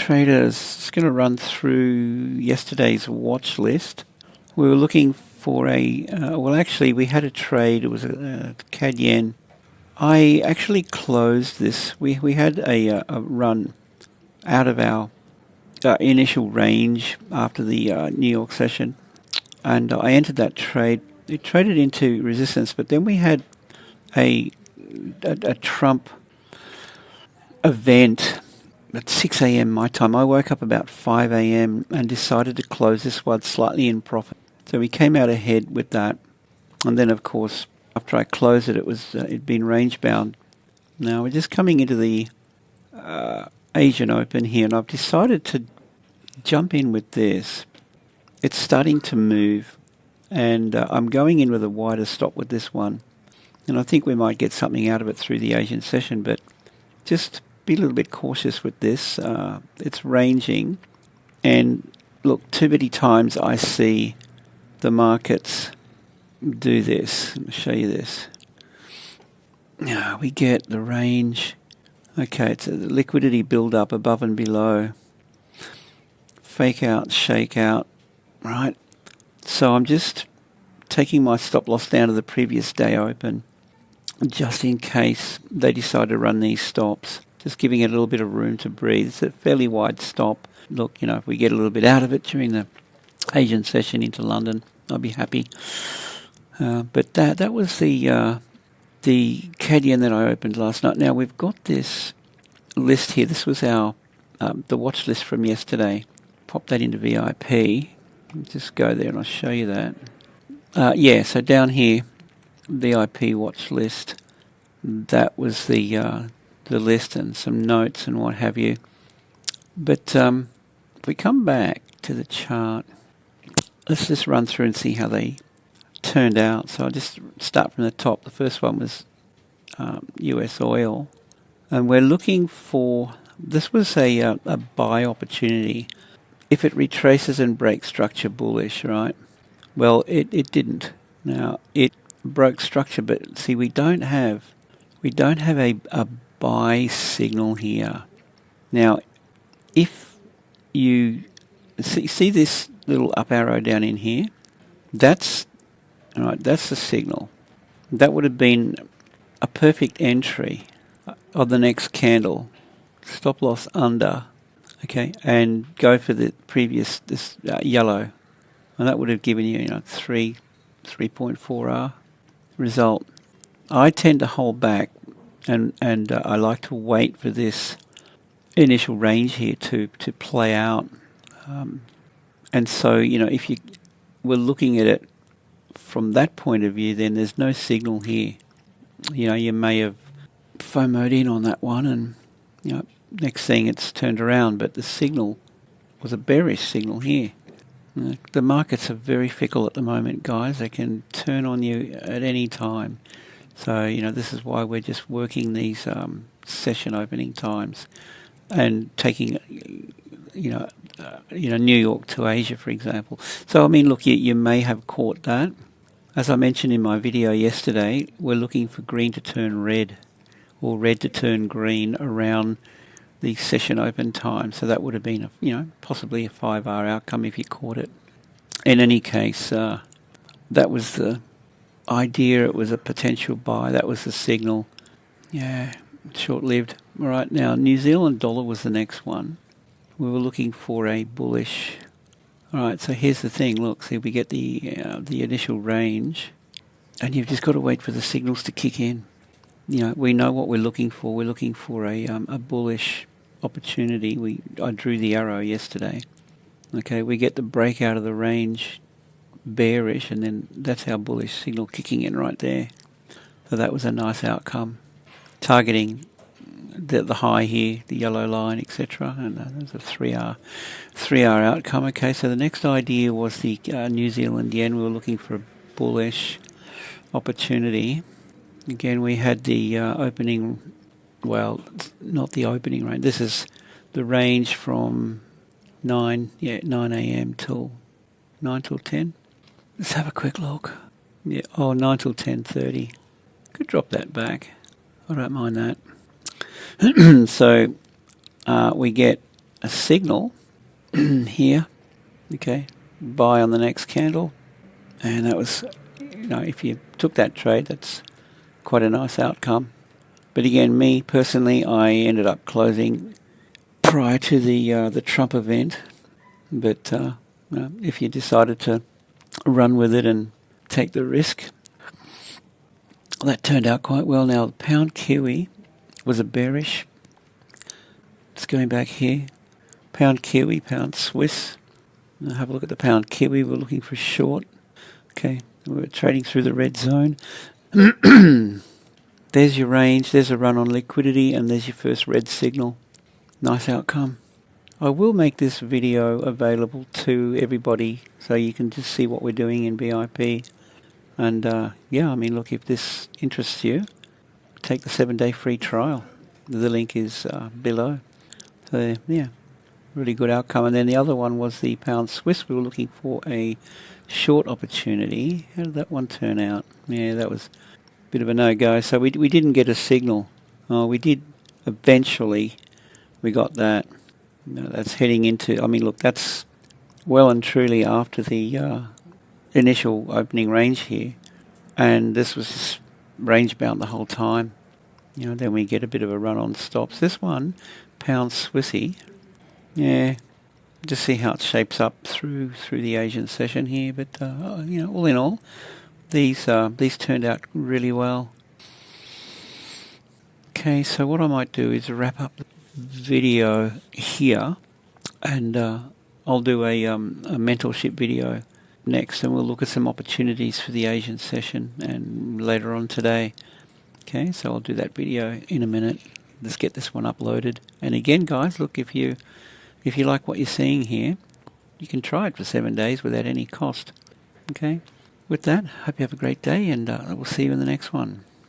traders, just going to run through yesterday's watch list. We were looking for well actually we had a trade, it was a CAD yen. I actually closed this. We had a run out of our initial range after the New York session, and I entered that trade. It traded into resistance, but then we had a Trump event at 6 a.m. my time. I woke up about 5 a.m. and decided to close this one slightly in profit. So we came out ahead with that, and then of course after I closed it, it'd been range bound. Now we're just coming into the Asian Open here, and I've decided to jump in with this. It's starting to move, and I'm going in with a wider stop with this one, and I think we might get something out of it through the Asian session, but just be a little bit cautious with this. It's ranging, and look, too many times I see the markets do this. Let me show you this. Now we get the range. Okay, it's a liquidity build up above and below. Fake out, shake out, right? So I'm just taking my stop loss down to the previous day open, just in case they decide to run these stops. Just giving it a little bit of room to breathe. It's a fairly wide stop. Look, if we get a little bit out of it during the Asian session into London, I'll be happy. But that was the CAD yen that I opened last night. Now we've got this list here. This was our the watch list from yesterday. Pop that into VIP. Just go there and I'll show you that. So down here, VIP watch list. That was the list and some notes and what have you. But if we come back to the chart, let's just run through and see how they turned out. So I'll just start from the top. The first one was US oil, and we're looking for, this was a buy opportunity if it retraces and breaks structure bullish, right? Well, it didn't. Now it broke structure, but see, we don't have a buy signal here. Now if you see this little up arrow down in here, that's the signal. That would have been a perfect entry of the next candle. Stop loss under, okay, and go for the previous yellow, and that would have given you 3.4R result. I tend to hold back, and I like to wait for this initial range here to play out, and so if you were looking at it from that point of view, then there's no signal here. You may have FOMO'd in on that one, and next thing it's turned around, but the signal was a bearish signal here. The markets are very fickle at the moment, guys. They can turn on you at any time. So this is why we're just working these session opening times and taking New York to Asia, for example. So I mean, look, you may have caught that. As I mentioned in my video yesterday, we're looking for green to turn red or red to turn green around the session open time. So that would have been possibly a 5R outcome if you caught it. In any case, that was the idea. It was a potential buy. That was the signal. Yeah, short-lived. All right, now New Zealand dollar was the next one. We were looking for a bullish. All right, so here's the thing. Look, see, we get the initial range, and you've just got to wait for the signals to kick in. We know what we're looking for. We're looking for a bullish opportunity. I drew the arrow yesterday. Okay, we get the break out of the range, bearish, and then that's our bullish signal kicking in right there. So that was a nice outcome, targeting the high here, the yellow line, etc. And there's a 3R outcome. Okay, so the next idea was the New Zealand yen. We were looking for a bullish opportunity. Again, we had the opening, well, not the opening range. This is the range from 9 a.m. till 9 till 10. Let's have a quick look. 9 till 10:30. Could drop that back. I don't mind that. So we get a signal here. Okay, buy on the next candle, and that was, if you took that trade, that's quite a nice outcome. But again, me personally, I ended up closing prior to the Trump event. But if you decided to run with it and take the risk, that turned out quite well. Now, the pound Kiwi was a bearish. It's going back here. Pound Kiwi, pound Swiss. Now have a look at the pound Kiwi. We're looking for a short. Okay, we're trading through the red zone. There's your range. There's a run on liquidity, and there's your first red signal. Nice outcome. I will make this video available to everybody so you can just see what we're doing in BIP. And yeah, I mean, look, if this interests you, take the 7-day free trial. The link is below. So yeah, really good outcome. And then the other one was the pound Swiss. We were looking for a short opportunity. How did that one turn out? Yeah, that was a bit of a no-go. So we didn't get a signal. We did eventually. We got that. That's heading into, I mean, look, that's well and truly after the initial opening range here. And this was just range bound the whole time. Then we get a bit of a run on stops. This one, pound Swissy, yeah, just see how it shapes up through the Asian session here. But, all in all, these turned out really well. Okay, so what I might do is wrap up the video here, and I'll do a mentorship video next, and we'll look at some opportunities for the Asian session and later on today. Okay, so I'll do that video in a minute. Let's get this one uploaded. And again, guys, look, if you like what you're seeing here, you can try it for 7 days without any cost. Okay, with that, hope you have a great day, and we'll see you in the next one.